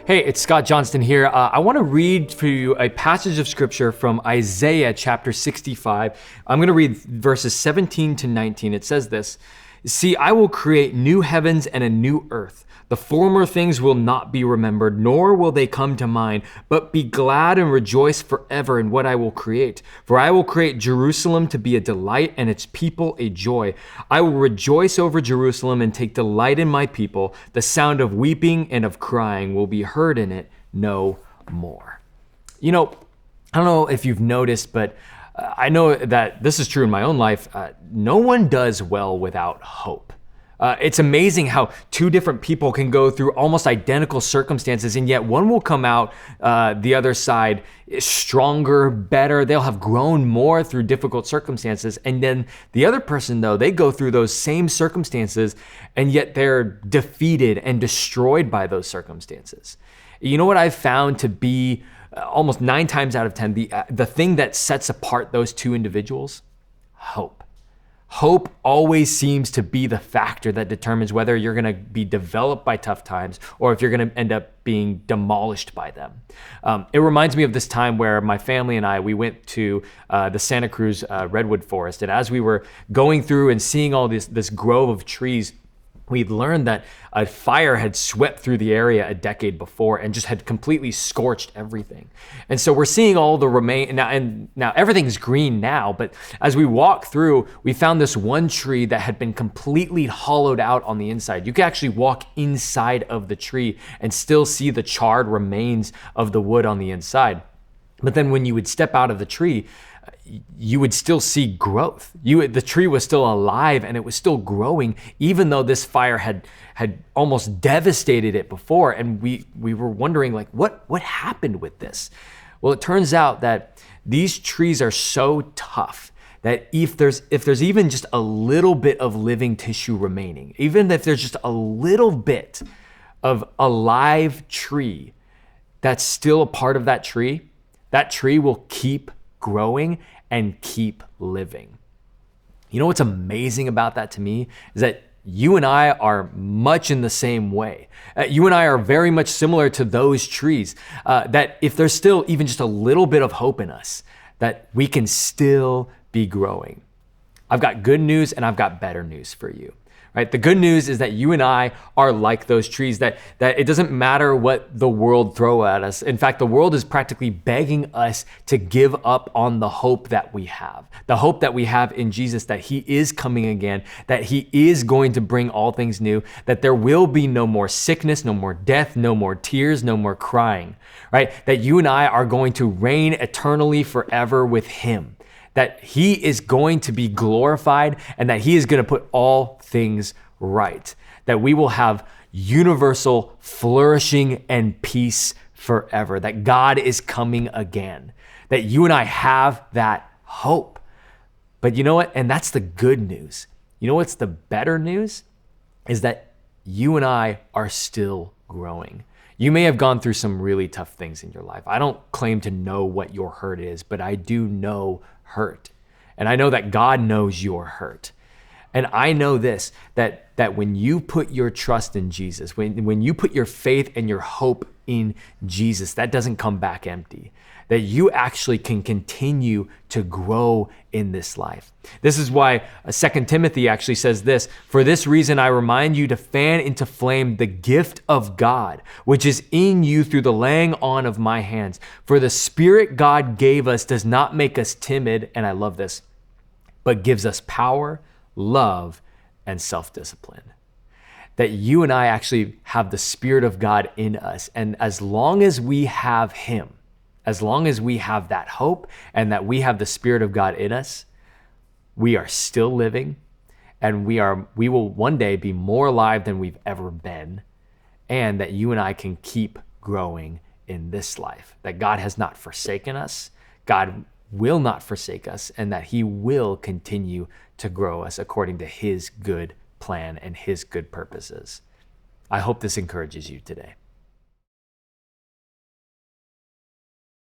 Hey, it's Scott Johnston here. I want to read for you a passage of scripture from Isaiah chapter 65. I'm going to read verses 17 to 19. It says this: "See, I will create new heavens and a new earth. The former things will not be remembered, nor will they come to mind, but be glad and rejoice forever in what I will create. For I will create Jerusalem to be a delight and its people a joy. I will rejoice over Jerusalem and take delight in my people. The sound of weeping and of crying will be heard in it no more." You know, I don't know if you've noticed, but I know that this is true in my own life. No one does well without hope. It's amazing how two different people can go through almost identical circumstances, and yet one will come out the other side stronger, better. They'll have grown more through difficult circumstances. And then the other person, though, they go through those same circumstances, and yet they're defeated and destroyed by those circumstances. You know what I've found to be almost 9 times out of 10, the thing that sets apart those two individuals? Hope. Hope always seems to be the factor that determines whether you're going to be developed by tough times or if you're going to end up being demolished by them. It reminds me of this time where my family and we went to the Santa Cruz redwood forest. And as we were going through and seeing all this grove of trees, we'd learned that a fire had swept through the area a decade before and just had completely scorched everything. And so we're seeing all the now everything's green now, but as we walked through, we found this one tree that had been completely hollowed out on the inside. You could actually walk inside of the tree and still see the charred remains of the wood on the inside. But then when you would step out of the tree, you would still see growth. The tree was still alive and it was still growing, even though this fire had almost devastated it before. And we were wondering, like, what happened with this? Well, it turns out that these trees are so tough that if there's even just a little bit of living tissue remaining, even if there's just a little bit of a live tree that's still a part of that tree will keep growing and keep living. You know what's amazing about that to me is that you and I are much in the same way. You and I are very much similar to those trees, that if there's still even just a little bit of hope in us, that we can still be growing. I've got good news and I've got better news for you. Right? The good news is that you and I are like those trees, that it doesn't matter what the world throw at us. In fact, the world is practically begging us to give up on the hope that we have. The hope that we have in Jesus, that he is coming again, that he is going to bring all things new, that there will be no more sickness, no more death, no more tears, no more crying, right? That you and I are going to reign eternally forever with him. That he is going to be glorified and that he is going to put all things right. That we will have universal flourishing and peace forever. That God is coming again. That you and I have that hope. But you know what? And that's the good news. You know what's the better news? Is that you and I are still growing. You may have gone through some really tough things in your life. I don't claim to know what your hurt is, but I do know hurt. And I know that God knows your hurt. And I know this, that when you put your trust in Jesus, when you put your faith and your hope in Jesus, that doesn't come back empty. That you actually can continue to grow in this life. This is why 2 Timothy actually says this: "For this reason I remind you to fan into flame the gift of God, which is in you through the laying on of my hands. For the Spirit God gave us does not make us timid," and I love this, "but gives us power, love, and self-discipline." That you and I actually have the Spirit of God in us. And as long as we have him, as long as we have that hope and that we have the Spirit of God in us, we are still living, and we will one day be more alive than we've ever been, and that you and I can keep growing in this life. That God has not forsaken us, God will not forsake us, and that he will continue to grow us according to his good plan and his good purposes. I hope this encourages you today.